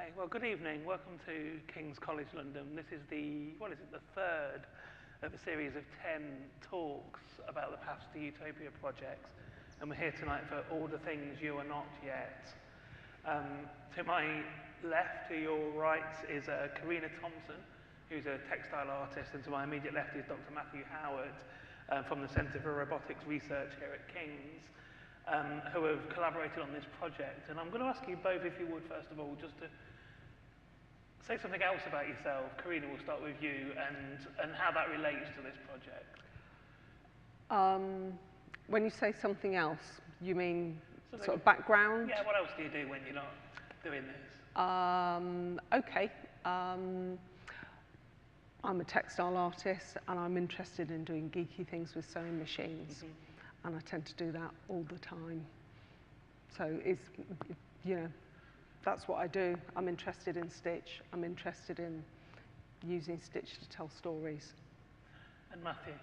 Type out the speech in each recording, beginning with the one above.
Hi, well, good evening. Welcome to King's College London. This is the third of a series of 10 talks about the Paths to Utopia projects. And we're here tonight for All the Things You Are Not Yet. To my left, to your right, is Karina Thompson, who's a textile artist, and to my immediate left is Dr. Matthew Howard from the Centre for Robotics Research here at King's, who have collaborated on this project. And I'm going to ask you both, if you would, first of all, just to say something else about yourself. Karina, we'll start with you, and how that relates to this project. When you say something else, you mean sort of background? Yeah, what else do you do when you're not doing this? Okay. I'm a textile artist, and I'm interested in doing geeky things with sewing machines. Mm-hmm. And I tend to do that all the time. So it's, you know, that's what I do. I'm interested in stitch. I'm interested in using stitch to tell stories. And Matthew?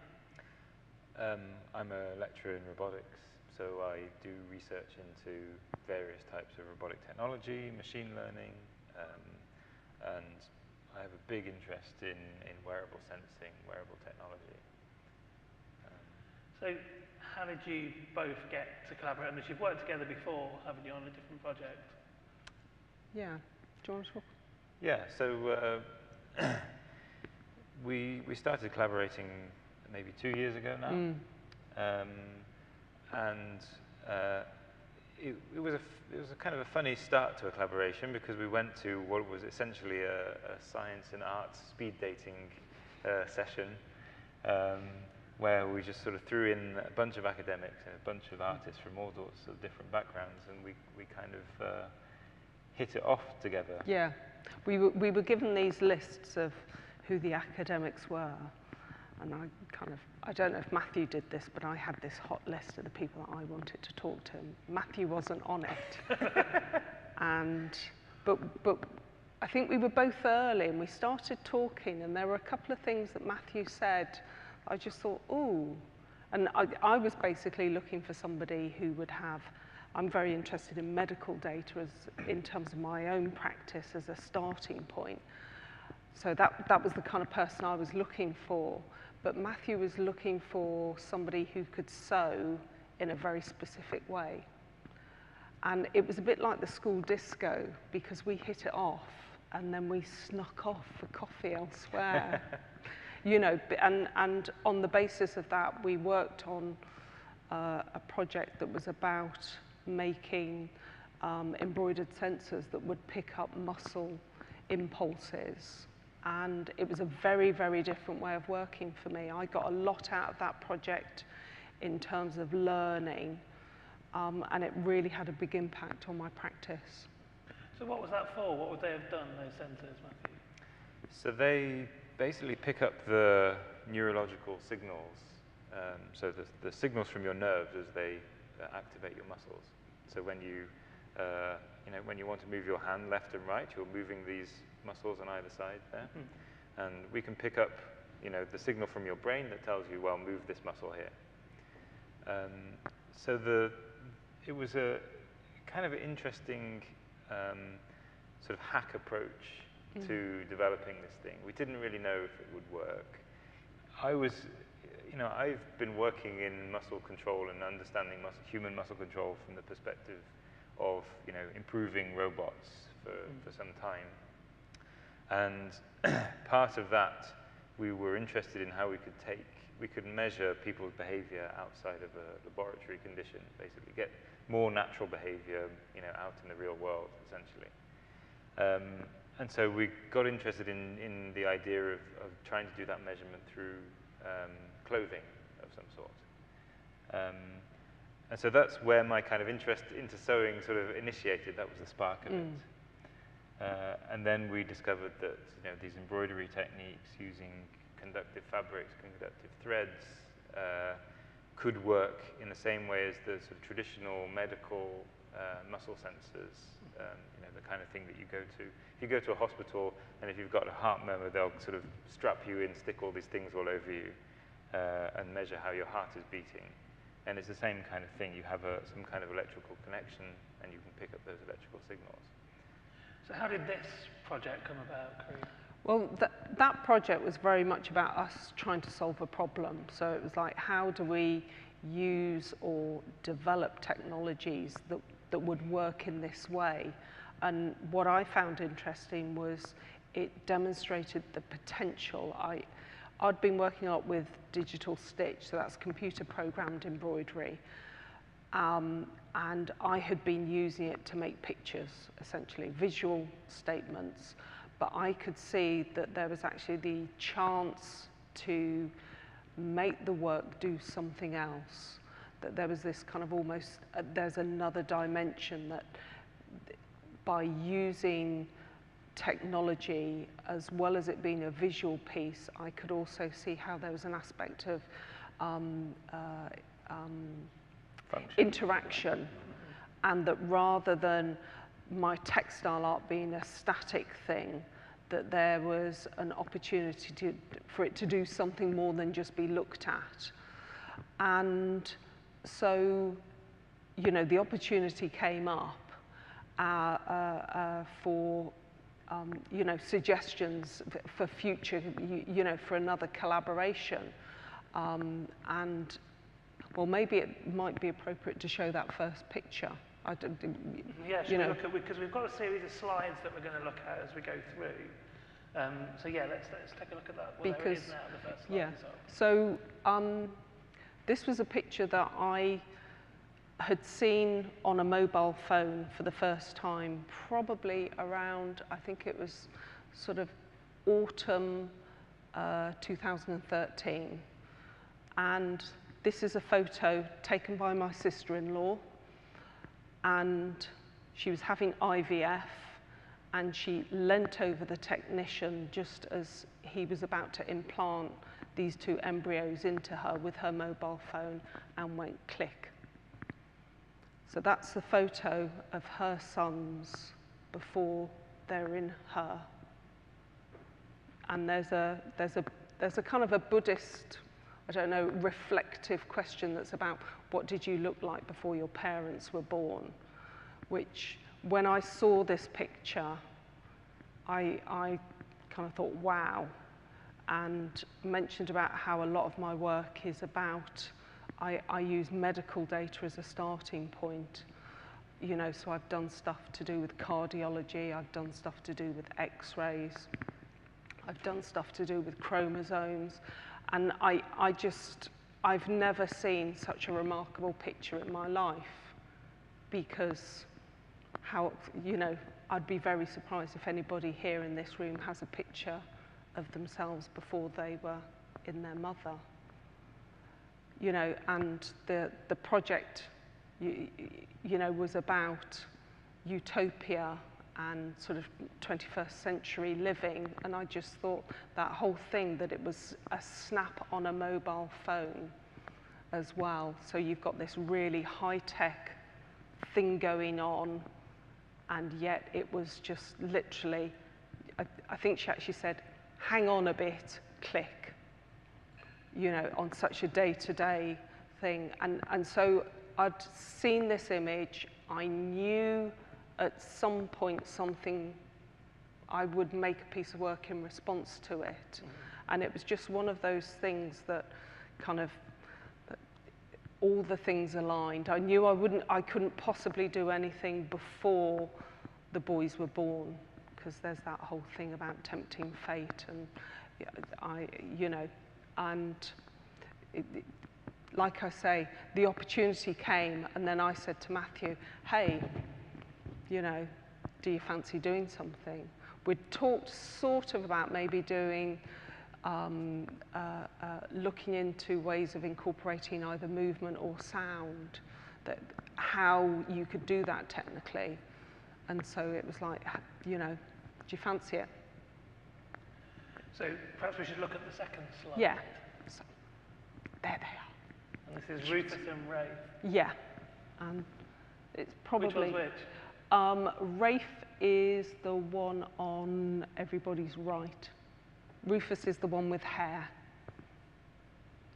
I'm a lecturer in robotics, so I do research into various types of robotic technology, machine learning, and I have a big interest in wearable sensing, wearable technology. So how did you both get to collaborate on this? You've worked together before, haven't you, on a different project? Yeah. Do you want to talk? Yeah, so we started collaborating maybe 2 years ago now. It was a kind of a funny start to a collaboration, because we went to what was essentially a science and arts speed dating session, where we just sort of threw in a bunch of academics and a bunch of artists from all sorts of different backgrounds, and we kind of hit it off together. Yeah, we were given these lists of who the academics were, and I don't know if Matthew did this, but I had this hot list of the people that I wanted to talk to. Matthew wasn't on it, but I think we were both early, and we started talking, and there were a couple of things that Matthew said. I just thought, ooh, and I was basically looking for somebody who would have. I'm very interested in medical data in terms of my own practice as a starting point. So that was the kind of person I was looking for. But Matthew was looking for somebody who could sew in a very specific way. And it was a bit like the school disco, because we hit it off and then we snuck off for coffee elsewhere. You know, and on the basis of that, we worked on a project that was about making embroidered sensors that would pick up muscle impulses. And it was a very, very different way of working for me. I got a lot out of that project in terms of learning, and it really had a big impact on my practice. So what was that for? What would they have done, those sensors, Matthew? So they basically pick up the neurological signals, so the signals from your nerves as they activate your muscles. So when you want to move your hand left and right, you're moving these muscles on either side there. Mm-hmm. And we can pick up, the signal from your brain that tells you, well, move this muscle here. So it was a kind of interesting sort of hack approach to developing this thing. We didn't really know if it would work. I've been working in muscle control and understanding human muscle control from the perspective of, improving robots for some time. And part of that, we were interested in how we could measure people's behavior outside of a laboratory condition, basically get more natural behavior, out in the real world, essentially. And so we got interested in the idea of trying to do that measurement through clothing of some sort. And so that's where my kind of interest into sewing sort of initiated. That was the spark of it. And then we discovered that these embroidery techniques using conductive fabrics, conductive threads, could work in the same way as the sort of traditional medical muscle sensors, the kind of thing that you go to. If you go to a hospital and if you've got a heart murmur, they'll sort of strap you in, stick all these things all over you, and measure how your heart is beating. And it's the same kind of thing. You have some kind of electrical connection, and you can pick up those electrical signals. So how did this project come about, Karina? Well, that project was very much about us trying to solve a problem. So it was like, how do we use or develop technologies that would work in this way? And what I found interesting was it demonstrated the potential. I'd been working a lot with digital stitch, so that's computer programmed embroidery. And I had been using it to make pictures, essentially, visual statements. But I could see that there was actually the chance to make the work do something else. That there was this kind of almost, there's another dimension that by using technology, as well as it being a visual piece, I could also see how there was an aspect of interaction, and that rather than my textile art being a static thing, that there was an opportunity for it to do something more than just be looked at. And so, you know, the opportunity came up for, you know, suggestions for future, you know, for another collaboration. And, well, maybe it might be appropriate to show that first picture. Yeah, should we look at, because we've got a series of slides that we're going to look at as we go through. So yeah, let's take a look at that. Well, there it is now, the first slide. Yeah. So this was a picture that I had seen on a mobile phone for the first time, probably around, I think it was sort of autumn 2013. And this is a photo taken by my sister-in-law, and she was having IVF, and she leant over the technician just as he was about to implant these 2 embryos into her with her mobile phone, and went click. So that's the photo of her sons before they're in her. And there's a kind of a Buddhist, I don't know, reflective question that's about what did you look like before your parents were born, which when I saw this picture, I kind of thought, wow, and mentioned about how a lot of my work is about, I use medical data as a starting point. You know, so I've done stuff to do with cardiology, I've done stuff to do with x-rays, I've done stuff to do with chromosomes, and I've never seen such a remarkable picture in my life, because how, you know, I'd be very surprised if anybody here in this room has a picture of themselves before they were in their mother. You know, and the project, you know, was about utopia and sort of 21st century living, and I just thought that whole thing, that it was a snap on a mobile phone as well. So you've got this really high-tech thing going on, and yet it was just literally, I think she actually said, hang on a bit, click, you know, on such a day-to-day thing. And so I'd seen this image, I knew at some point something, I would make a piece of work in response to it. Mm-hmm. And it was just one of those things that kind of, all the things aligned. I knew I couldn't possibly do anything before the boys were born, because there's that whole thing about tempting fate, and you know, and like I say, the opportunity came, and then I said to Matthew, hey, you know, do you fancy doing something? We'd talked sort of about maybe doing, looking into ways of incorporating either movement or sound, that how you could do that technically. And so it was like, you know, do you fancy it? So perhaps we should look at the second slide. Yeah. So, there they are. And this is Rufus and Rafe. Yeah. And it's probably... Which one's which? Rafe is the one on everybody's right. Rufus is the one with hair.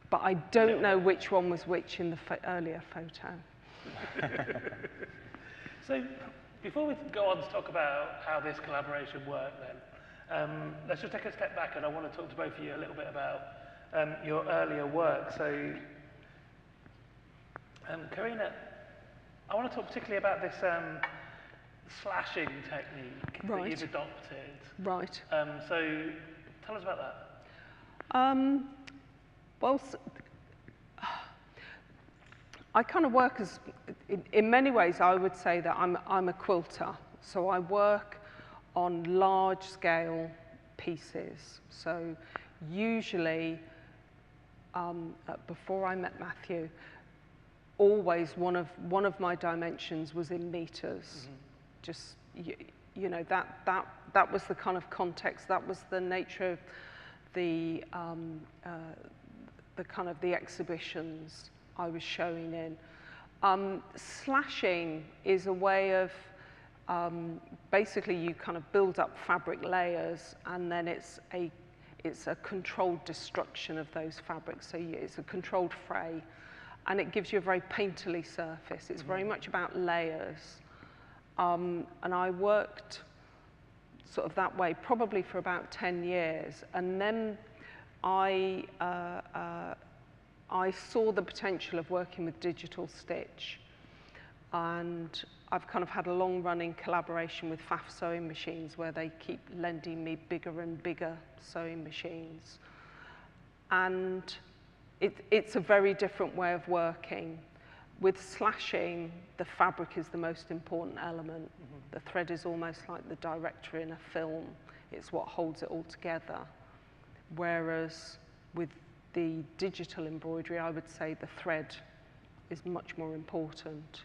But I don't know which one was which in the earlier photo. So Before we go on to talk about how this collaboration worked then, let's just take a step back and I want to talk to both of you a little bit about your earlier work. So, Karina, I want to talk particularly about this slashing technique that you've adopted. Right. So, tell us about that. Well, I kind of work as, in many ways, I would say that I'm a quilter. So I work on large-scale pieces. So usually, before I met Matthew, always one of my dimensions was in meters. Mm-hmm. Just you know, that was the kind of context. That was the nature of the kind of the exhibitions I was showing in. Slashing is a way of basically you kind of build up fabric layers, and then it's a controlled destruction of those fabrics. So it's a controlled fray, and it gives you a very painterly surface. It's very much about layers. And I worked sort of that way probably for about 10 years, and then I saw the potential of working with digital stitch, and I've kind of had a long-running collaboration with Pfaff sewing machines where they keep lending me bigger and bigger sewing machines, and it's a very different way of working. With slashing, the fabric is the most important element. Mm-hmm. The thread is almost like the director in a film. It's what holds it all together. Whereas with the digital embroidery, I would say the thread is much more important.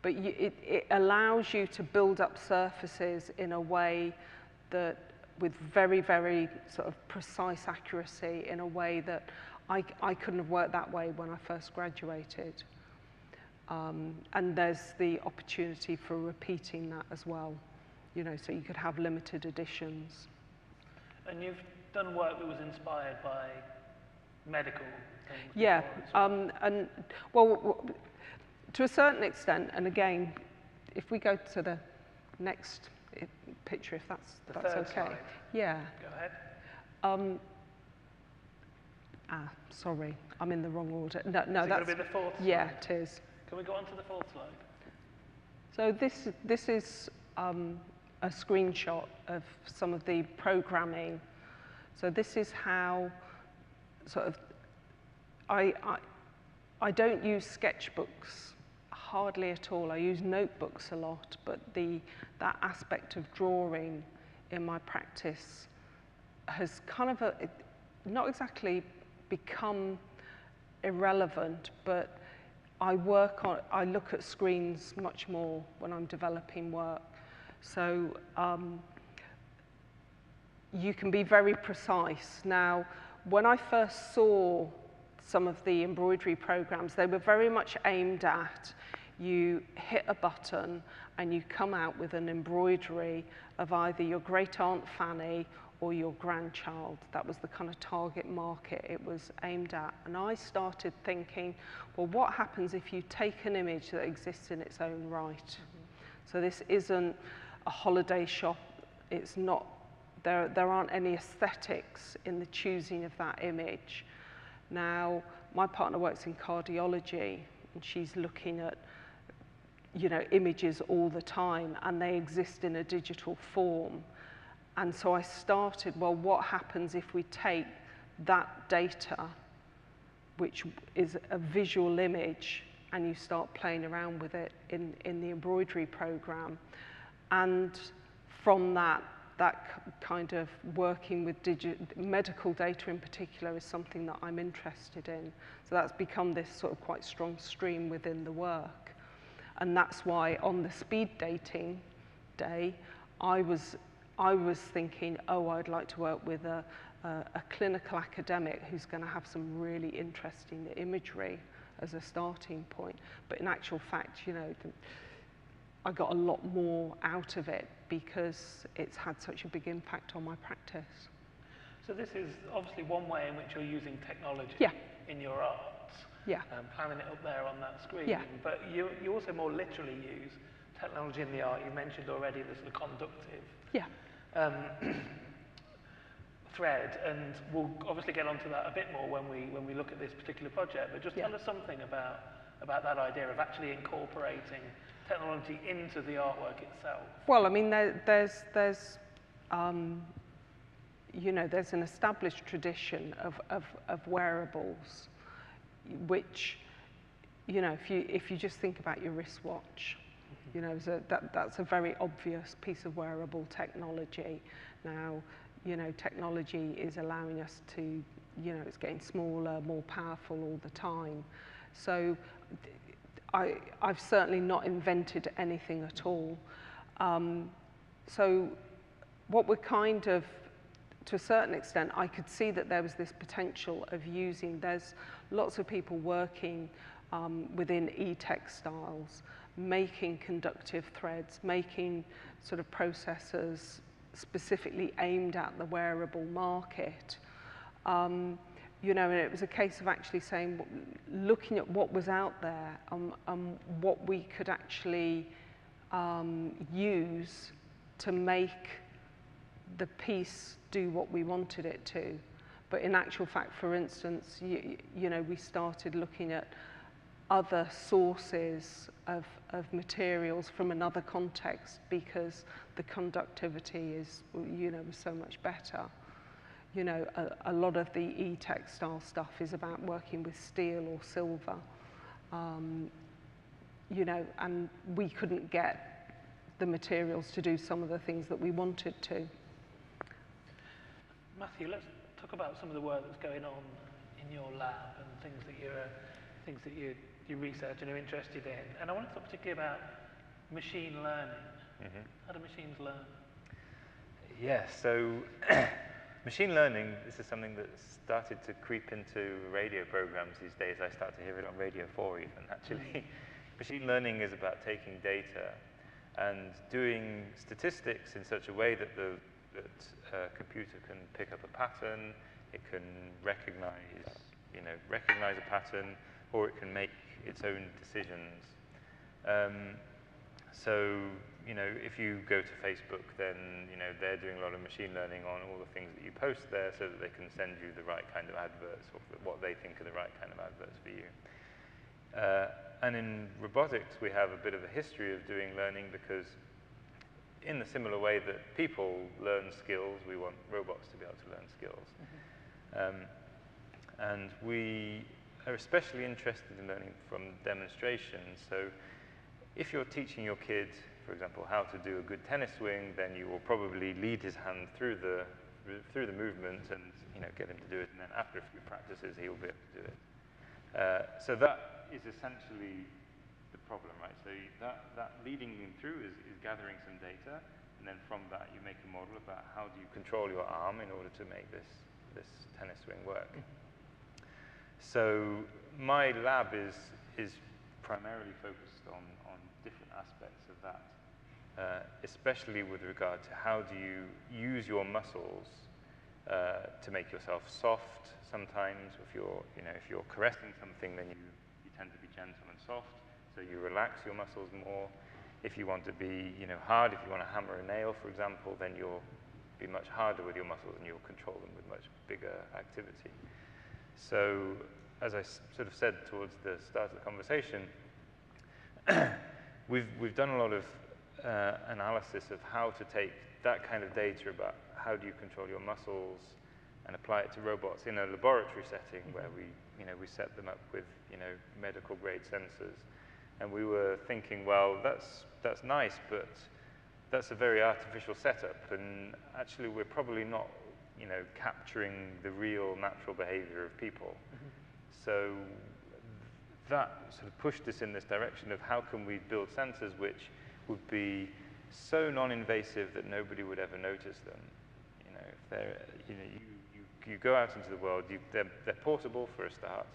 But it allows you to build up surfaces in a way that, with very, very sort of precise accuracy, in a way that I couldn't have worked that way when I first graduated. And there's the opportunity for repeating that as well, you know, so you could have limited editions. And you've done work that was inspired by medical things? Yeah, and well, to a certain extent, and again, if we go to the next picture, if that's okay. Slide. Yeah. Go ahead. Sorry, I'm in the wrong order. No, is it that's going to be the fourth slide? Yeah, it is. Can we go on to the fourth slide? So this is a screenshot of some of the programming. So this is how sort of I don't use sketchbooks hardly at all. I use notebooks a lot, but that aspect of drawing in my practice has kind of not exactly become irrelevant, but I look at screens much more when I'm developing work. So you can be very precise. Now, when I first saw some of the embroidery programs, they were very much aimed at you hit a button and you come out with an embroidery of either your great aunt Fanny or your grandchild. That was the kind of target market it was aimed at. And I started thinking, well, what happens if you take an image that exists in its own right? Mm-hmm. So this isn't a holiday shop. It's not, there aren't any aesthetics in the choosing of that image. Now, my partner works in cardiology, and she's looking at, you know, images all the time, and they exist in a digital form. And so I started, well, what happens if we take that data, which is a visual image, and you start playing around with it in the embroidery program. And from that kind of working with medical data in particular is something that I'm interested in. So that's become this sort of quite strong stream within the work. And that's why on the speed dating day, I was thinking, oh, I'd like to work with a clinical academic who's going to have some really interesting imagery as a starting point. But in actual fact, you know, I got a lot more out of it because it's had such a big impact on my practice. So this is obviously one way in which you're using technology in your arts. Yeah. Planning it up there on that screen. Yeah. But you also more literally use technology in the art. You mentioned already the sort of conductive Yeah. um, thread, and we'll obviously get onto that a bit more when we look at this particular project. But just tell us something about that idea of actually incorporating technology into the artwork itself. Well, I mean, there's you know, there's an established tradition of wearables, which, you know, if you just think about your wristwatch, you know, that's a very obvious piece of wearable technology. Now, you know, technology is allowing us to, you know, it's getting smaller, more powerful all the time. So I've certainly not invented anything at all. So what we're kind of, to a certain extent, I could see that there was this potential of using, there's lots of people working within e-textiles, making conductive threads, making sort of processors specifically aimed at the wearable market. You know, and it was a case of actually saying, looking at what was out there and what we could actually use to make the piece do what we wanted it to. But in actual fact, for instance, you know, we started looking at other sources of materials from another context because the conductivity is, you know, was so much better. You know, a lot of the e-textile stuff is about working with steel or silver, you know, and we couldn't get the materials to do some of the things that we wanted to. Matthew, let's talk about some of the work that's going on in your lab and things that you research and are interested in. And I want to talk particularly about machine learning. Mm-hmm. How do machines learn? Yeah, so machine learning, this is something that started to creep into radio programs these days. I start to hear it on Radio 4 even, actually. Machine learning is about taking data and doing statistics in such a way that a computer can pick up a pattern, it can recognize a pattern, or it can make its own decisions. So, you know, if you go to Facebook, then, you know, they're doing a lot of machine learning on all the things that you post there so that they can send you the right kind of adverts or what they think are the right kind of adverts for you. And in robotics, we have a bit of a history of doing learning because in the similar way that people learn skills, we want robots to be able to learn skills. Mm-hmm. And we are especially interested in learning from demonstrations. So if you're teaching your kid, for example, how to do a good tennis swing, then you will probably lead his hand through the movement and, you know, get him to do it. And then after a few practices, he will be able to do it. So that is essentially the problem, right? So that leading him through is gathering some data, and then from that you make a model about how do you control your arm in order to make this tennis swing work. So my lab is primarily focused on different aspects of that, especially with regard to how do you use your muscles to make yourself soft. Sometimes if you're caressing something, then you tend to be gentle and soft, so you relax your muscles more. If you want to be, you know, hard, if you want to hammer a nail, for example, then you'll be much harder with your muscles and you'll control them with much bigger activity. So, as I sort of said towards the start of the conversation, we've done a lot of analysis of how to take that kind of data about how do you control your muscles and apply it to robots in a laboratory setting where we set them up with, you know, medical grade sensors. And we were thinking, well, that's nice, but that's a very artificial setup, and actually we're probably not, you know, capturing the real natural behavior of people. Mm-hmm. So that sort of pushed us in this direction of how can we build sensors which would be so non-invasive that nobody would ever notice them. You know, if they're, you know, you go out into the world, they're portable for a start,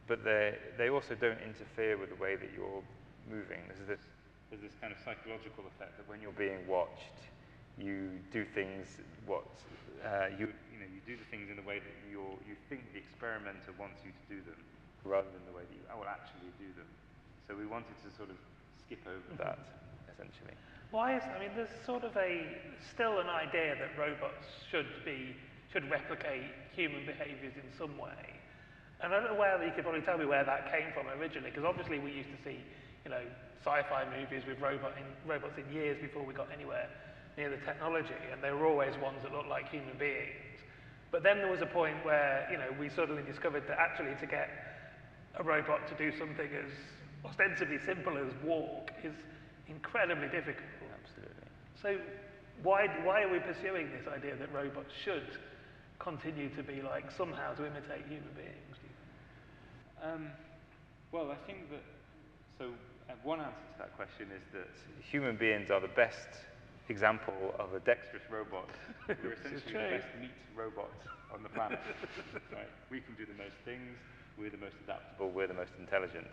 but they also don't interfere with the way that you're moving. There's this kind of psychological effect that when you're being watched, you do things you do the things in the way that you think the experimenter wants you to do them, rather than the way that you will actually do them. So we wanted to sort of skip over that, essentially. Why is, I mean, there's sort of still an idea that robots should replicate human behaviours in some way. And I don't know where, you could probably tell me where that came from originally, because obviously we used to see, you know, sci-fi movies with robots in years before we got anywhere near the technology, and they were always ones that looked like human beings. But then there was a point where, you know, we suddenly discovered that actually to get a robot to do something as ostensibly simple as walk is incredibly difficult. Absolutely. So why are we pursuing this idea that robots should continue to be like somehow to imitate human beings, do you think? Well, I think that, so one answer to that question is that human beings are the best example of a dexterous robot. We're essentially the best meat robot on the planet. Right? We can do the most things, we're the most adaptable, we're the most intelligent.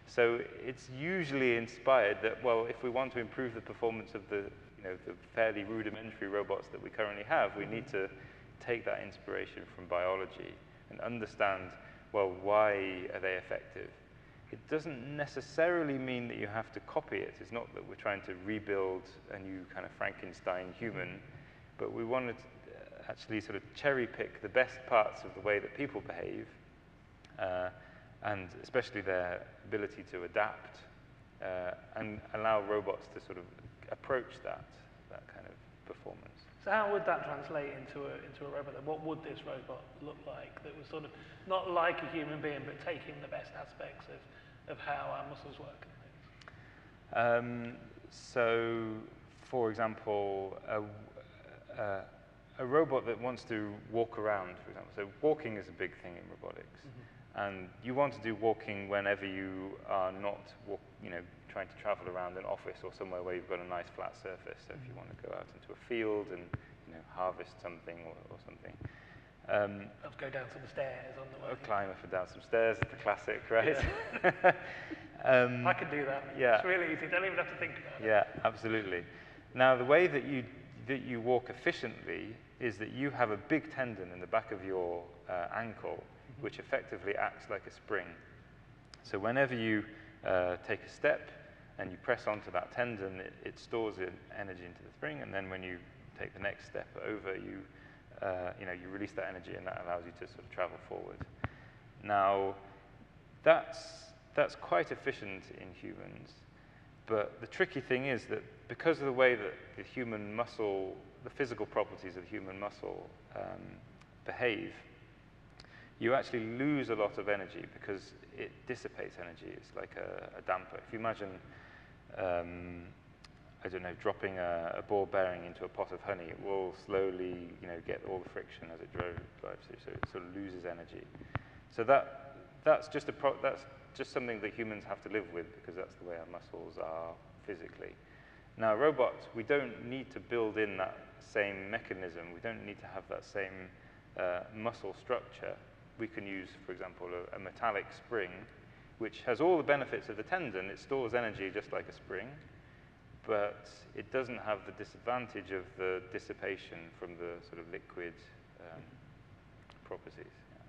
So it's usually inspired that, well, if we want to improve the performance of the, you know, the fairly rudimentary robots that we currently have, we need to take that inspiration from biology and understand, well, why are they effective? It doesn't necessarily mean that you have to copy it. It's not that we're trying to rebuild a new kind of Frankenstein human, but we want to actually sort of cherry pick the best parts of the way that people behave, and especially their ability to adapt, and allow robots to sort of approach that kind of performance. So how would that translate into a robot then? What would this robot look like that was sort of not like a human being, but taking the best aspects of how our muscles work and things? So, for example, a robot that wants to walk around, for example. So walking is a big thing in robotics. And you want to do walking whenever you are not, trying to travel around an office or somewhere where you've got a nice flat surface. So if you want to go out into a field and harvest something or something. Let's go down some stairs on the way. Climb up and down some stairs is the classic, right? Yeah. I can do that. Yeah. It's really easy. Don't even have to think about it. Yeah, absolutely. Now, the way that you walk efficiently is that you have a big tendon in the back of your ankle, which effectively acts like a spring. So whenever you take a step and you press onto that tendon, it stores energy into the spring, and then when you take the next step over, you release that energy, and that allows you to sort of travel forward. Now, that's quite efficient in humans, but the tricky thing is that because of the way that the human muscle, the physical properties of the human muscle behave, you actually lose a lot of energy because it dissipates energy. It's like a damper. If you imagine, I don't know, dropping a ball bearing into a pot of honey, it will slowly, get all the friction as it drives through, so it sort of loses energy. So that's just something that humans have to live with because that's the way our muscles are physically. Now, robots, we don't need to build in that same mechanism. We don't need to have that same muscle structure. We can use, for example, a metallic spring, which has all the benefits of the tendon. It stores energy just like a spring, but it doesn't have the disadvantage of the dissipation from the sort of liquid properties. Yeah.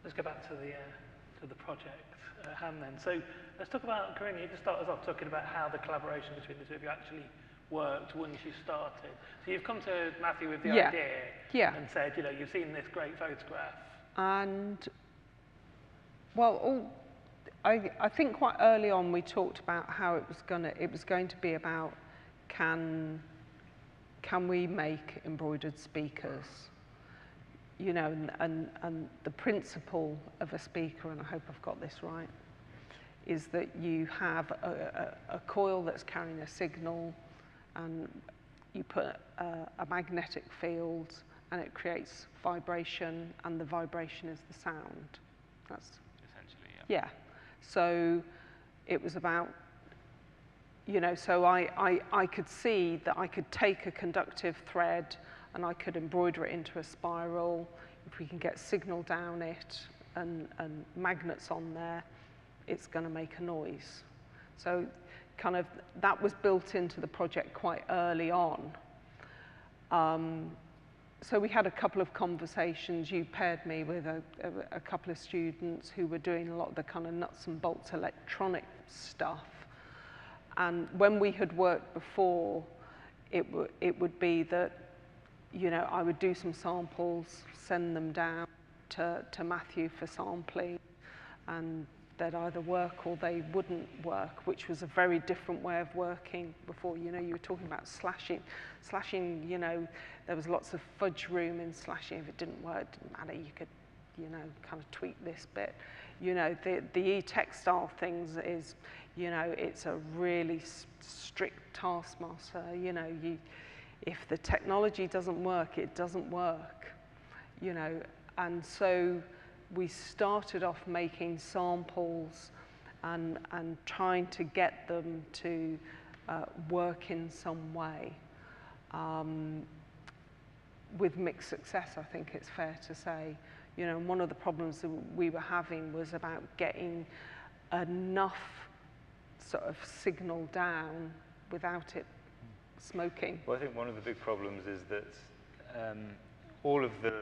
Let's go back to the project at hand then. So let's talk about, Corinne, you can start us off talking about how the collaboration between the two of you actually worked once you started. So you've come to Matthew with the idea and said, you've seen this great photograph. And, well, I think quite early on we talked about how it was going to be about can we make embroidered speakers? And the principle of a speaker, and I hope I've got this right, is that you have a coil that's carrying a signal, and you put a magnetic field, and it creates vibration, and the vibration is the sound. That's essentially, yeah. So it was about, so I could see that I could take a conductive thread and I could embroider it into a spiral. If we can get signal down it and magnets on there, it's going to make a noise. So kind of that was built into the project quite early on. So we had a couple of conversations. You paired me with a couple of students who were doing a lot of the kind of nuts and bolts electronic stuff. And when we had worked before, it would be that, you know, I would do some samples, send them down to Matthew for sampling, and they'd either work or they wouldn't work, which was a very different way of working before. You know, you were talking about slashing, you know, there was lots of fudge room in slashing. If it didn't work, it didn't matter, you could, you know, kind of tweak this bit. You know, the e-textile things is, you know, it's a really strict taskmaster. You know, if the technology doesn't work, it doesn't work, you know. And so we started off making samples and trying to get them to work in some way. With mixed success, I think it's fair to say. You know, one of the problems that we were having was about getting enough sort of signal down without it smoking. Well, I think one of the big problems is that all of the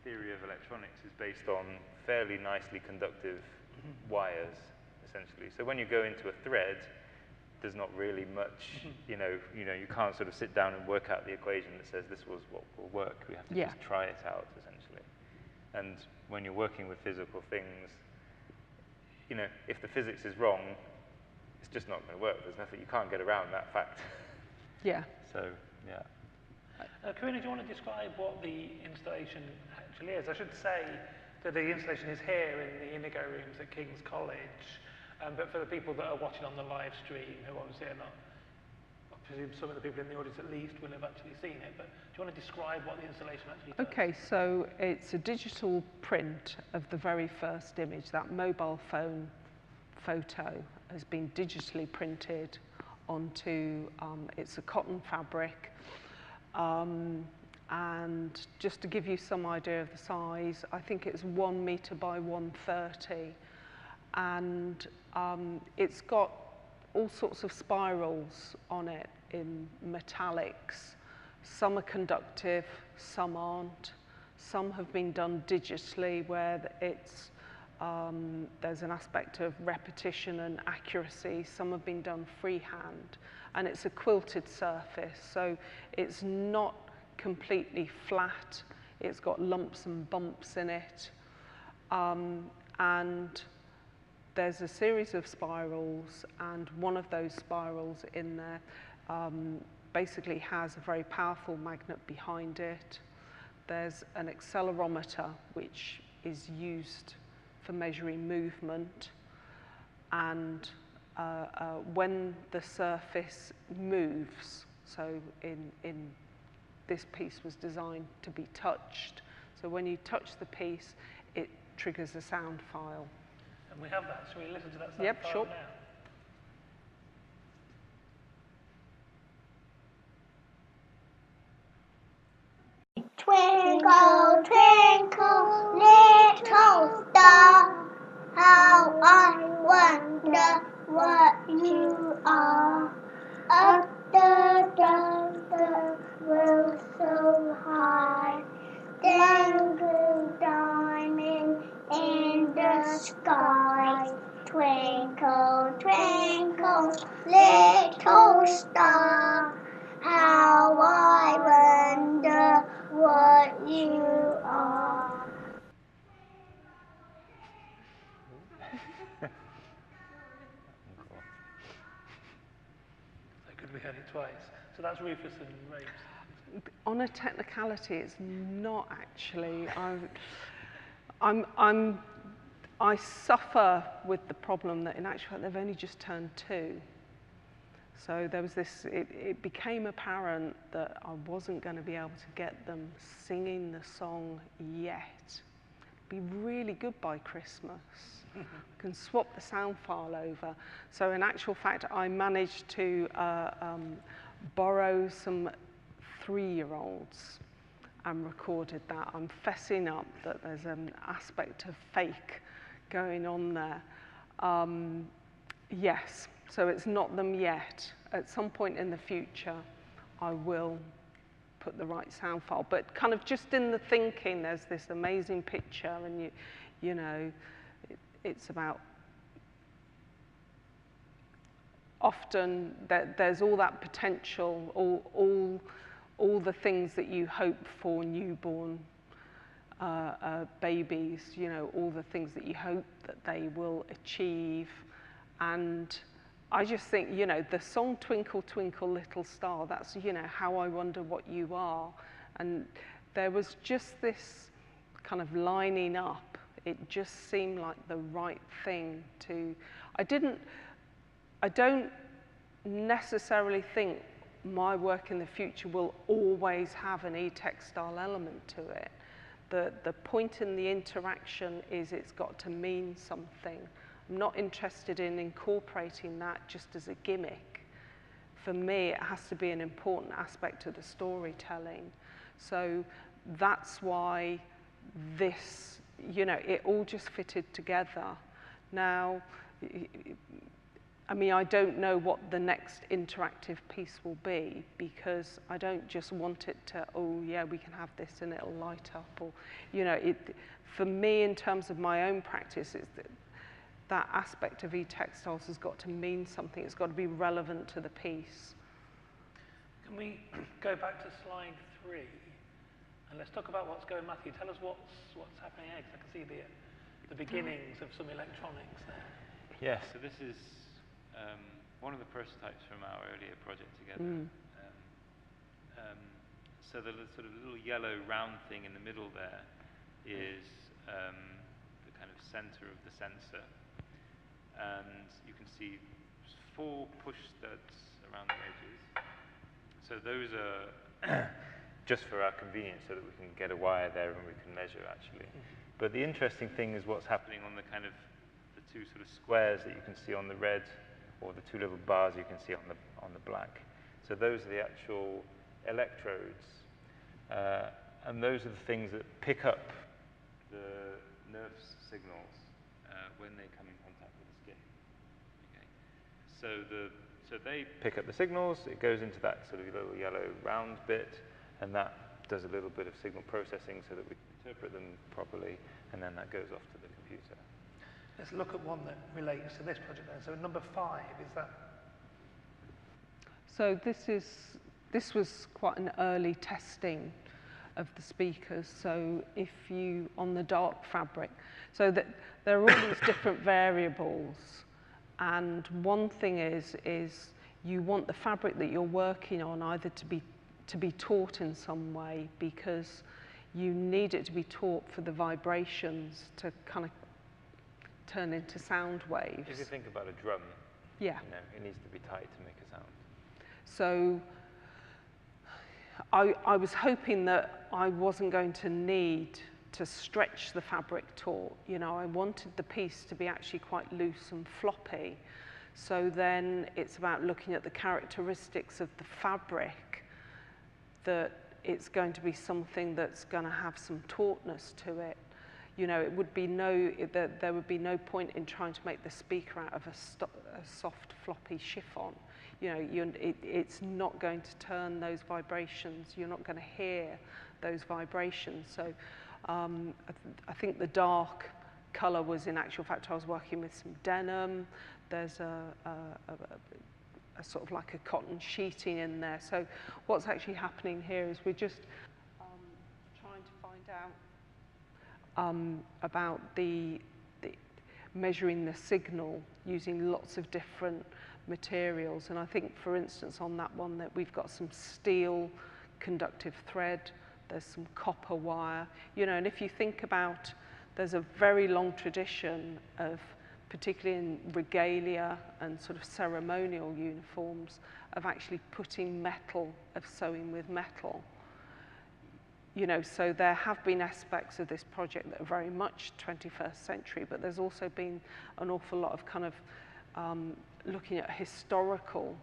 theory of electronics is based on fairly nicely conductive wires, essentially. So when you go into a thread, there's not really much, you can't sort of sit down and work out the equation that says this was what will work. We have to just try it out, essentially. And when you're working with physical things, you know, if the physics is wrong, it's just not going to work. There's nothing, you can't get around that fact. Yeah. So, yeah. Karina, do you want to describe what the installation actually is? I should say that the installation is here in the Indigo Rooms at King's College, but for the people that are watching on the live stream, who obviously are not, I presume some of the people in the audience at least will have actually seen it, but do you want to describe what the installation actually does? Okay, so it's a digital print of the very first image. That mobile phone photo has been digitally printed onto, it's a cotton fabric. And just to give you some idea of the size, I think it's 1 meter by 130, and it's got all sorts of spirals on it in metallics. Some are conductive, some aren't. Some have been done digitally, where it's there's an aspect of repetition and accuracy. Some have been done freehand, and it's a quilted surface, so it's not completely flat. It's got lumps and bumps in it, and there's a series of spirals, and one of those spirals in there basically has a very powerful magnet behind it. There's an accelerometer which is used for measuring movement, and when the surface moves, so in this piece was designed to be touched, so when you touch the piece, it triggers a sound file. And we have that. Shall we listen to that sound Yep, file sure. now? Twinkle, twinkle, little star, how I wonder what you are. Up the world so high, dangling diamond in the sky. Twinkle, twinkle, little star, how I wonder what you are. So could we heard it twice? So that's Rufus and Raves. On a technicality, it's not actually. I suffer with the problem that in actual fact they've only just turned 2. So there was this, it became apparent that I wasn't going to be able to get them singing the song yet. It'd be really good by Christmas. I can swap the sound file over. So in actual fact, I managed to borrow some 3-year-olds and recorded that. I'm fessing up that there's an aspect of fake going on there. Yes, so it's not them yet. At some point in the future, I will put the right sound file. But kind of just in the thinking, there's this amazing picture, and you know, it's about often there's all that potential, all the things that you hope for newborn babies, you know, all the things that you hope that they will achieve. And I just think, you know, the song Twinkle, Twinkle, Little Star, that's, you know, how I wonder what you are. And there was just this kind of lining up. It just seemed like the right thing to, I don't necessarily think my work in the future will always have an e-textile element to it. The point in the interaction is it's got to mean something. I'm not interested in incorporating that just as a gimmick. For me, it has to be an important aspect of the storytelling. So that's why this, you know, it all just fitted together. Now, I mean, I don't know what the next interactive piece will be, because I don't just want it to, oh yeah, we can have this and it'll light up, or, you know, for me in terms of my own practice, it's that aspect of e-textiles has got to mean something. It's got to be relevant to the piece. Can we go back to slide 3? And let's talk about what's going, Matthew. Tell us what's happening next. I can see the beginnings of some electronics there. Yes, so this is one of the prototypes from our earlier project together. So the sort of little yellow round thing in the middle there is the kind of center of the sensor. And you can see 4 push studs around the edges. So those are just for our convenience, so that we can get a wire there and we can measure actually. But the interesting thing is what's happening on the kind of the 2 sort of squares that you can see on the red, or the 2 little bars you can see on the black. So those are the actual electrodes, and those are the things that pick up the nerve signals when they come in contact with the skin. Okay. So they pick up the signals. It goes into that sort of little yellow round bit, and that does a little bit of signal processing so that we can interpret them properly, and then that goes off to the computer. Let's look at one that relates to this project then. So number 5, is that? So this was quite an early testing of the speakers. So if you, on the dark fabric, so that there are all these different variables, and one thing is you want the fabric that you're working on either to be taught in some way, because you need it to be taught for the vibrations to kind of turn into sound waves. If you think about a drum, yeah, you know, it needs to be tight to make a sound. So I was hoping that I wasn't going to need to stretch the fabric taut. You know, I wanted the piece to be actually quite loose and floppy. So then it's about looking at the characteristics of the fabric, that it's going to be something that's going to have some tautness to it. You know, there would be no point in trying to make the speaker out of a soft, floppy chiffon. You know, it's not going to turn those vibrations. You're not going to hear those vibrations. So I think the dark color was, in actual fact, I was working with some denim. There's a sort of like a cotton sheeting in there. So what's actually happening here is we're just trying to find out about the measuring the signal using lots of different materials. And I think, for instance, on that one, that we've got some steel conductive thread, there's some copper wire, you know, and if you think about, there's a very long tradition of, particularly in regalia and sort of ceremonial uniforms, of actually putting metal, of sewing with metal. You know, so there have been aspects of this project that are very much 21st century, but there's also been an awful lot of kind of looking at historical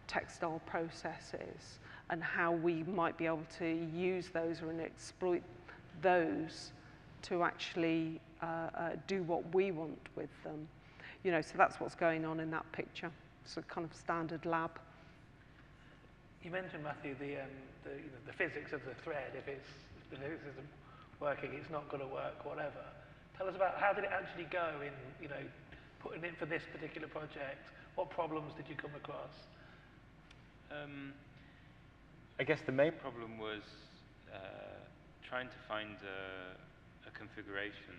textile processes and how we might be able to use those and exploit those to actually do what we want with them. You know, so that's what's going on in that picture. It's a kind of standard lab. You mentioned, Matthew, the physics of the thread. If the physics isn't working, it's not going to work, whatever. Tell us about how did it actually go in, you know, putting it for this particular project? What problems did you come across? I guess the main problem was trying to find a configuration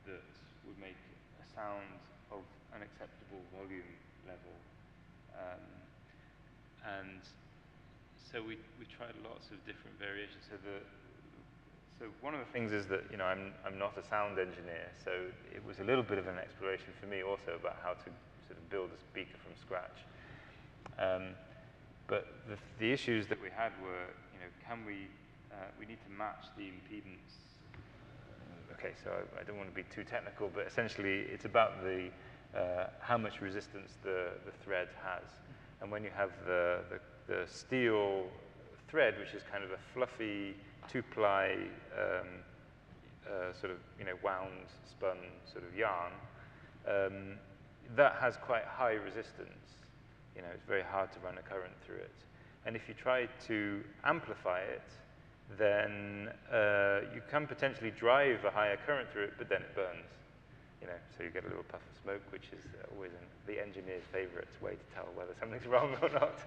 that would make a sound of an acceptable volume level. And so we tried lots of different variations. So one of the things is that, you know, I'm not a sound engineer, so it was a little bit of an exploration for me also about how to sort of build a speaker from scratch. But the issues that we had were, you know, we need to match the impedance. Okay, so I don't want to be too technical, but essentially it's about how much resistance the thread has. And when you have the steel thread, which is kind of a fluffy two-ply sort of, you know, wound, spun sort of yarn, that has quite high resistance. You know, it's very hard to run a current through it. And if you try to amplify it, then you can potentially drive a higher current through it, but then it burns. You know, so you get a little puff of smoke, which is always the engineer's favorite way to tell whether something's wrong or not.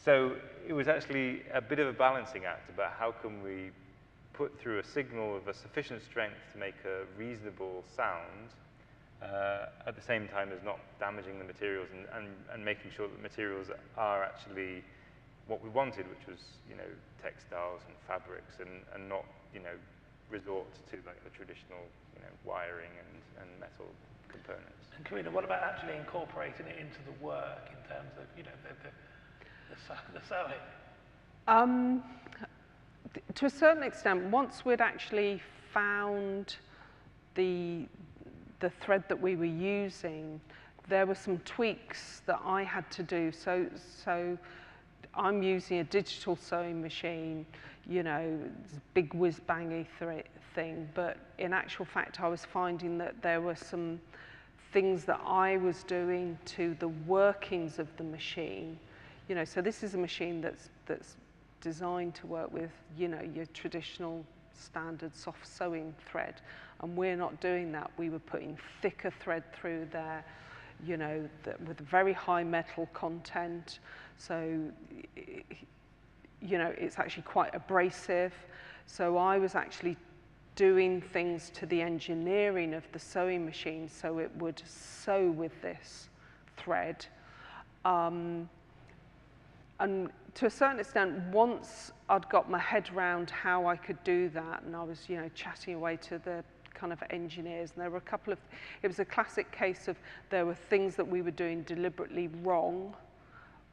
So it was actually a bit of a balancing act about how can we put through a signal of a sufficient strength to make a reasonable sound, at the same time as not damaging the materials and making sure that the materials are actually what we wanted, which was, you know, textiles and fabrics, and not, you know, resort to like the traditional, you know, wiring and metal components. And Karina, what about actually incorporating it into the work in terms of, you know, the sewing? To a certain extent, once we'd actually found the thread that we were using, there were some tweaks that I had to do. So I'm using a digital sewing machine, you know, it's a big whiz-bangy thing, but in actual fact, I was finding that there were some things that I was doing to the workings of the machine. You know, so this is a machine that's designed to work with, you know, your traditional standard soft sewing thread, and we're not doing that. We were putting thicker thread through there, you know, with very high metal content. So, you know, it's actually quite abrasive. So I was actually doing things to the engineering of the sewing machine so it would sew with this thread. And to a certain extent, once I'd got my head around how I could do that, and I was, you know, chatting away to the kind of engineers, and there were a couple of, it was a classic case of there were things that we were doing deliberately wrong,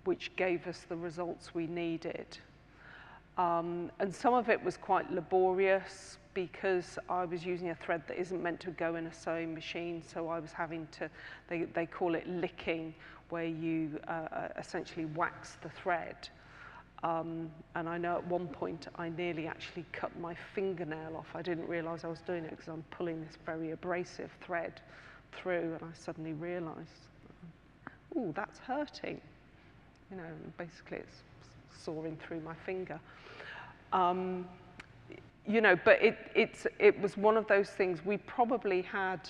which gave us the results we needed. And some of it was quite laborious because I was using a thread that isn't meant to go in a sewing machine, so I was having to, they call it licking, where you essentially wax the thread. And I know at one point I nearly actually cut my fingernail off. I didn't realise I was doing it because I'm pulling this very abrasive thread through, and I suddenly realised, ooh, that's hurting. You know, basically it's sawing through my finger. You know, but it was one of those things. We probably had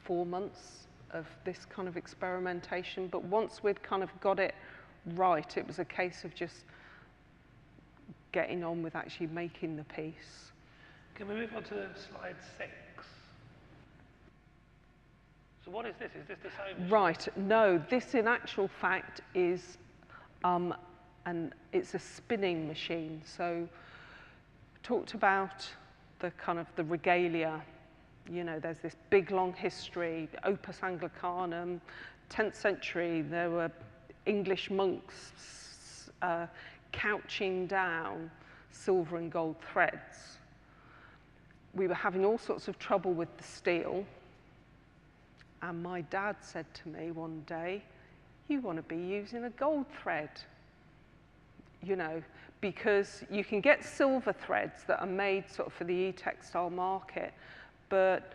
4 months of this kind of experimentation, but once we'd kind of got it right, it was a case of just getting on with actually making the piece. Can we move on to slide 6? So what is this? Is this the sewing machine? Right, no, this in actual fact is, and it's a spinning machine. So talked about the kind of the regalia. You know, there's this big long history, Opus Anglicanum, 10th century, there were English monks couching down silver and gold threads. We were having all sorts of trouble with the steel, and my dad said to me one day, you want to be using a gold thread, you know, because you can get silver threads that are made sort of for the e-textile market, but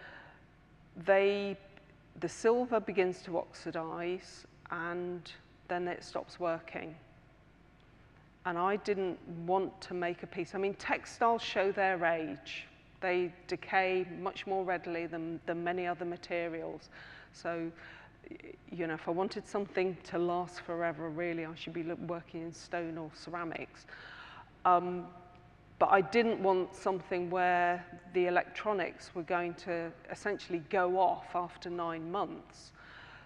the silver begins to oxidize and then it stops working. And I didn't want to make a piece. I mean, textiles show their age. They decay much more readily than many other materials. So you know, if I wanted something to last forever, really, I should be working in stone or ceramics. But I didn't want something where the electronics were going to essentially go off after 9 months.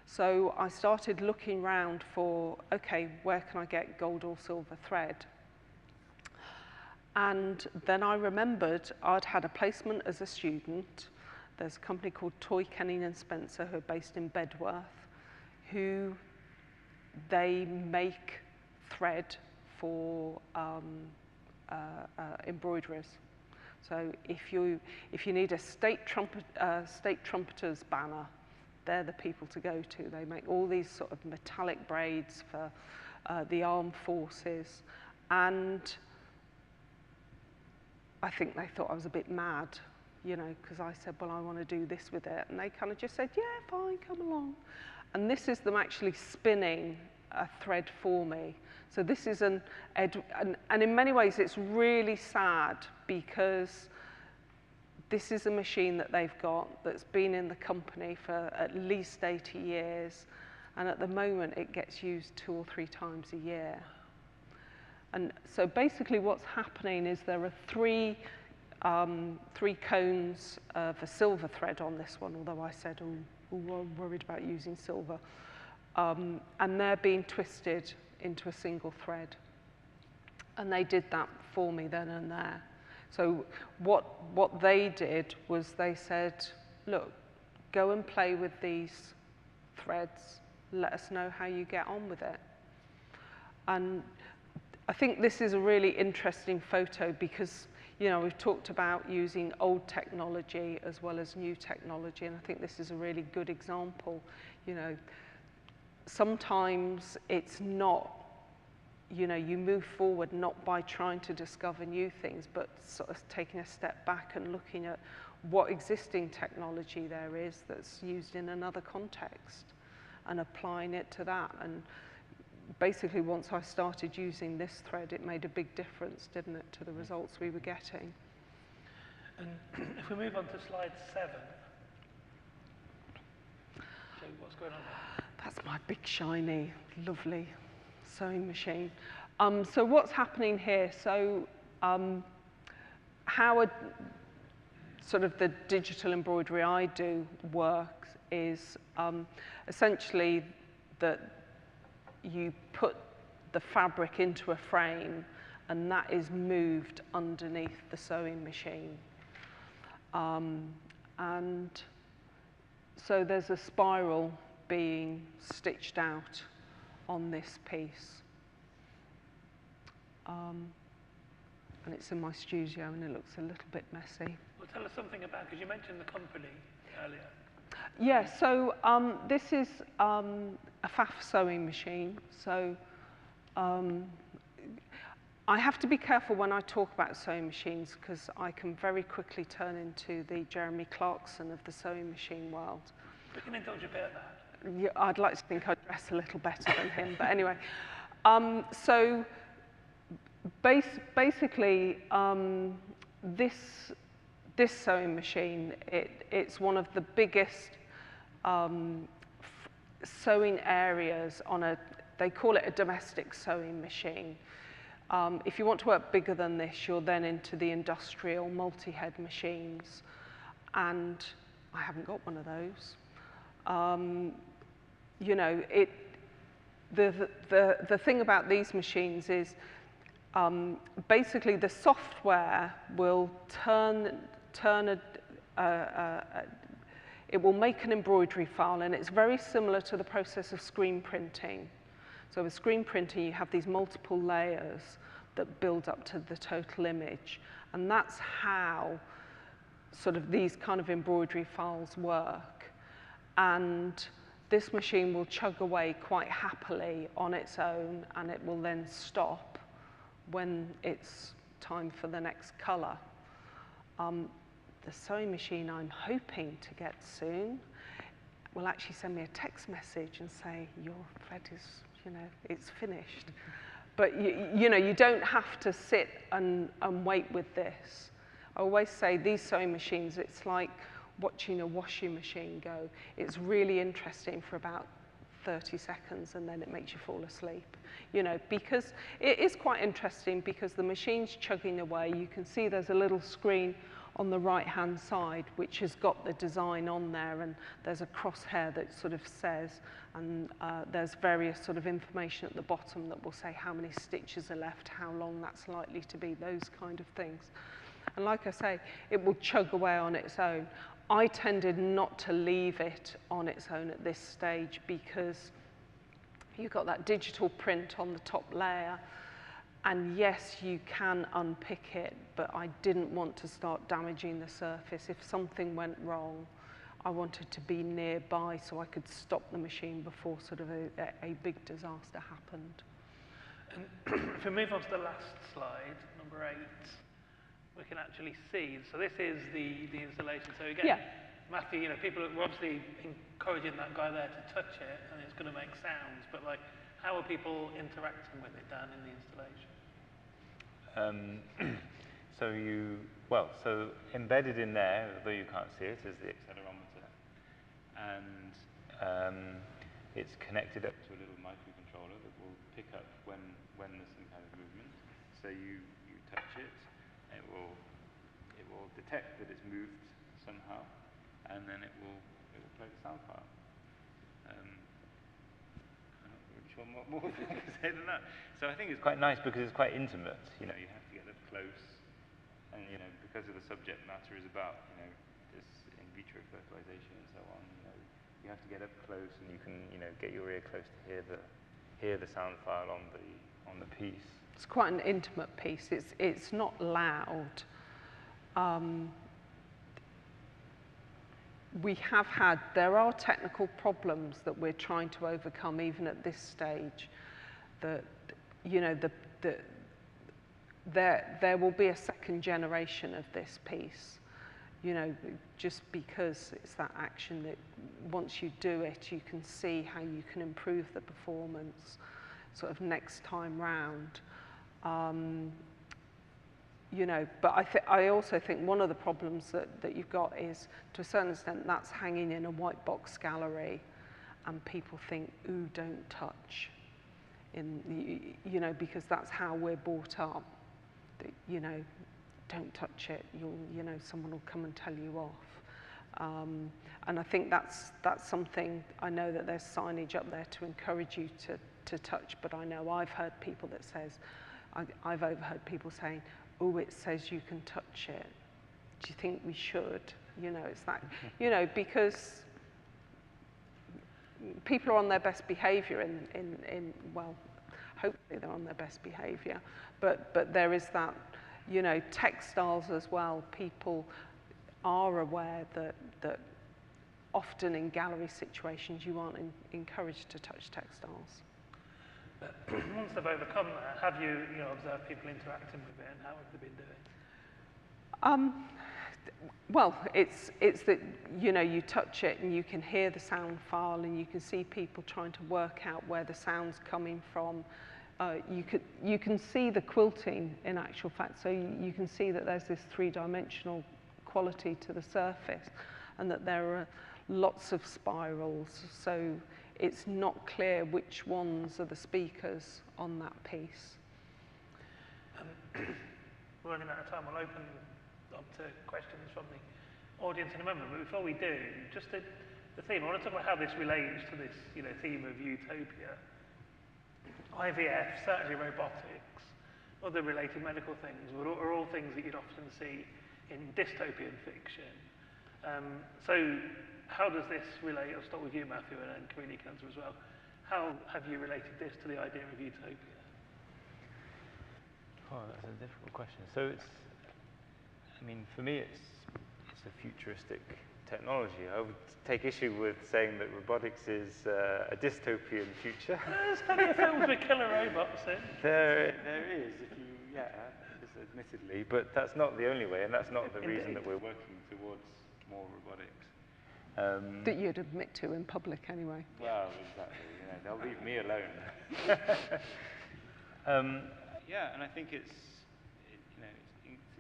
So I started looking around for, okay, where can I get gold or silver thread? And then I remembered I'd had a placement as a student. There's a company called Toy Kenning and Spencer, who are based in Bedworth, who they make thread for embroideries. So if you need a state trumpeter's banner, they're the people to go to. They make all these sort of metallic braids for the armed forces, and I think they thought I was a bit mad, you know, because I said, well, I want to do this with it, and they kind of just said, yeah, fine, come along. And this is them actually spinning a thread for me. So this is and in many ways it's really sad, because this is a machine that they've got that's been in the company for at least 80 years, and at the moment it gets used 2 or 3 times a year. And so basically what's happening is there are 3 cones of a silver thread on this one, although I said, oh, I'm worried about using silver. And they're being twisted into a single thread. And they did that for me then and there. So what they did was they said, look, go and play with these threads. Let us know how you get on with it. And I think this is a really interesting photo because, you know, we've talked about using old technology as well as new technology, and I think this is a really good example. You know, sometimes it's not, you know, you move forward not by trying to discover new things, but sort of taking a step back and looking at what existing technology there is that's used in another context and applying it to that. And basically, once I started using this thread, it made a big difference, didn't it, to the results we were getting. And if we move on to slide 7, so what's going on there? That's my big, shiny, lovely sewing machine. So what's happening here? So how sort of the digital embroidery I do works is essentially that you put the fabric into a frame and that is moved underneath the sewing machine. And so there's a spiral being stitched out on this piece. And it's in my studio and it looks a little bit messy. Well, tell us something about, because you mentioned the company earlier. Yeah, so this is a FAF sewing machine. So I have to be careful when I talk about sewing machines because I can very quickly turn into the Jeremy Clarkson of the sewing machine world. We can indulge a bit of that. Yeah, I'd like to think I dress a little better than him, but anyway. So basically, this sewing machine, it's one of the biggest sewing areas on they call it a domestic sewing machine. If you want to work bigger than this, you're then into the industrial multi-head machines, and I haven't got one of those. You know, the thing about these machines is basically the software will it will make an embroidery file, and it's very similar to the process of screen printing. So with screen printing, you have these multiple layers that build up to the total image, and that's how sort of these kind of embroidery files work. And this machine will chug away quite happily on its own, and it will then stop when it's time for the next colour. The sewing machine I'm hoping to get soon will actually send me a text message and say, your thread is, you know, it's finished. But you know, you don't have to sit and wait with this. I always say these sewing machines, it's like watching a washing machine go. It's really interesting for about 30 seconds and then it makes you fall asleep. You know, because it is quite interesting because the machine's chugging away. You can see there's a little screen on the right-hand side which has got the design on there, and there's a crosshair that sort of says, and there's various sort of information at the bottom that will say how many stitches are left, how long that's likely to be, those kind of things. And like I say, it will chug away on its own. I tended not to leave it on its own at this stage because you've got that digital print on the top layer, and yes, you can unpick it, but I didn't want to start damaging the surface. If something went wrong, I wanted to be nearby so I could stop the machine before sort of a big disaster happened. And if we move on to the last slide, number 8, we can actually see. So this is the installation. So again, Yeah. Matthew, you know, people are obviously encouraging that guy there to touch it, and it's going to make sounds. But like, how are people interacting with it down in the installation? So embedded in there, although you can't see it, is the accelerometer, and it's connected up to a little microcontroller that will pick up when there's some kind of movement. So you touch it, it will detect that it's moved somehow, and then it will play the sound file. I'm not really sure what more I can say than that. So I think it's quite nice because it's quite intimate. You know, you have to get up close, and you know, because of the subject matter is about, you know, this in vitro fertilization and so on. You know, you have to get up close, and you can, you know, get your ear close to hear the sound file on the piece. It's quite an intimate piece. It's not loud. There are technical problems that we're trying to overcome even at this stage. That, you know, there will be a second generation of this piece. You know, just because it's that action that once you do it, you can see how you can improve the performance sort of next time round. You know, but I also think one of the problems that you've got is, to a certain extent, that's hanging in a white box gallery, and people think, ooh, don't touch. You know, because that's how we're brought up. That, you know, don't touch it. You know, someone will come and tell you off. And I think that's something. I know that there's signage up there to encourage you to touch, but I know I've heard people that says, I've overheard people saying, oh, it says you can touch it. Do you think we should? You know, it's that, you know, because people are on their best behavior well, hopefully they're on their best behavior, but there is that, you know, textiles as well. People are aware that often in gallery situations you aren't encouraged to touch textiles. But once they've overcome that, have you observed people interacting with it, and how have they been doing? Well, it's that, you know, you touch it and you can hear the sound file, and you can see people trying to work out where the sound's coming from. You can see the quilting in actual fact, so you can see that there's this three-dimensional quality to the surface, and that there are lots of spirals. So it's not clear which ones are the speakers on that piece. We're running out of time. We'll open up to questions from the audience in a moment. But before we do, just the theme. I want to talk about how this relates to this, you know, theme of utopia. IVF, certainly robotics, other related medical things are all things that you'd often see in dystopian fiction. So how does this relate? I'll start with you, Matthew, and then Karina can answer as well. How have you related this to the idea of utopia? Oh, that's a difficult question. So I mean, for me, it's a futuristic technology. I would take issue with saying that robotics is a dystopian future. There's plenty of films with killer robots in. There is, admittedly, but that's not the only way, and that's not the reason that we're working towards more robotics. That you'd admit to in public anyway. Well, exactly. You know, they'll leave me alone. Yeah, and I think it's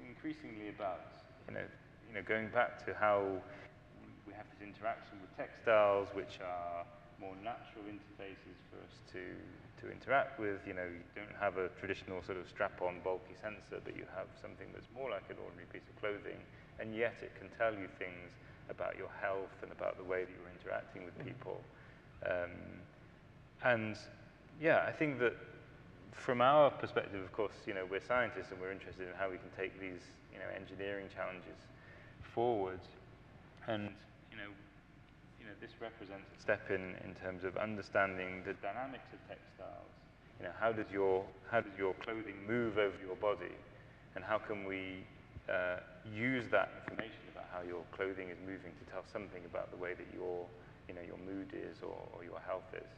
increasingly about, you know, going back to how we have this interaction with textiles, which are more natural interfaces for us to interact with. You know, you don't have a traditional sort of strap-on bulky sensor, but you have something that's more like an ordinary piece of clothing, and yet it can tell you things about your health and about the way that you're interacting with people. And yeah, I think that from our perspective, of course, you know, we're scientists and we're interested in how we can take these, you know, engineering challenges forward. And this represents a step in terms of understanding the dynamics of textiles. You know, how does your clothing move over your body, and how can we use that information about how your clothing is moving to tell something about the way that your mood is or your health is.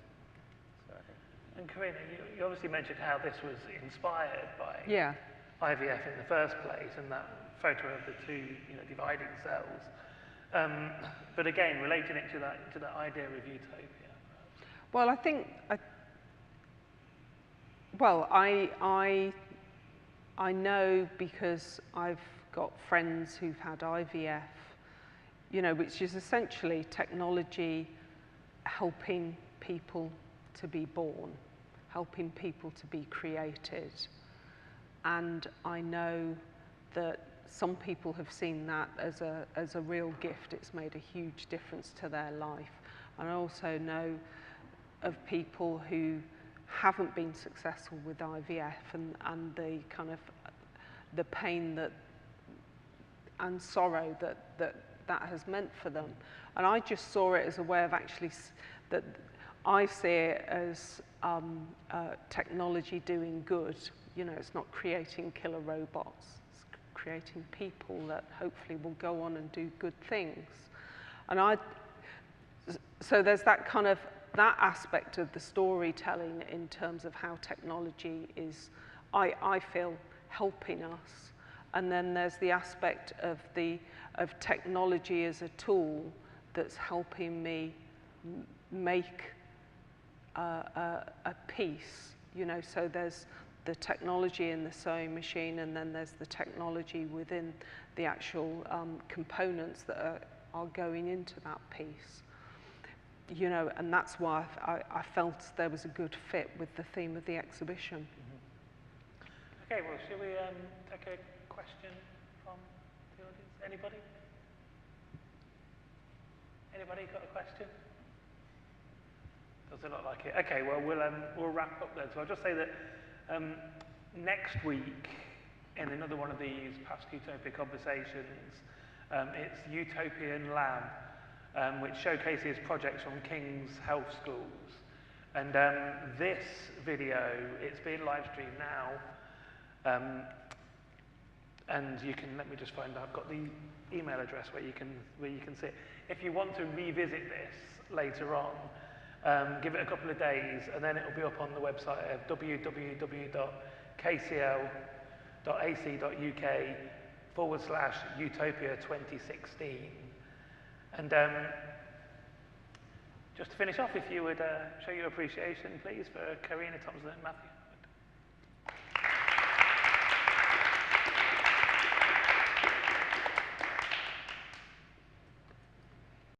So I think. And Karina, you obviously mentioned how this was inspired by Yeah. IVF in the first place, and that photo of the two, you know, dividing cells. But again, relating it to that idea of utopia. Well, I think, I know because I've got friends who've had IVF, you know, which is essentially technology helping people to be born, helping people to be created. And I know that some people have seen that as a real gift. It's made a huge difference to their life. And I also know of people who haven't been successful with IVF and the kind of the pain and sorrow that has meant for them. And I just saw it as a way of actually, that I see it as technology doing good. You know, it's not creating killer robots. Creating people that hopefully will go on and do good things. And so there's that kind of, that aspect of the storytelling in terms of how technology is, I feel, helping us. And then there's the aspect of technology as a tool that's helping me make a piece, you know, so there's the technology in the sewing machine, and then there's the technology within the actual components that are going into that piece. You know, and that's why I felt there was a good fit with the theme of the exhibition. Mm-hmm. Okay, well, shall we take a question from the audience? Anybody? Anybody got a question? Doesn't look like it. Okay, well, we'll wrap up then. So I'll just say that next week, in another one of these past Utopia conversations, it's Utopian Lab, which showcases projects from King's Health Schools. And this video, it's being live streamed now, and you can, let me just find out, I've got the email address where you can see it. If you want to revisit this later on, give it a couple of days, and then it'll be up on the website of www.kcl.ac.uk/Utopia 2016. And just to finish off, if you would show your appreciation, please, for Karina Thompson and Matthew.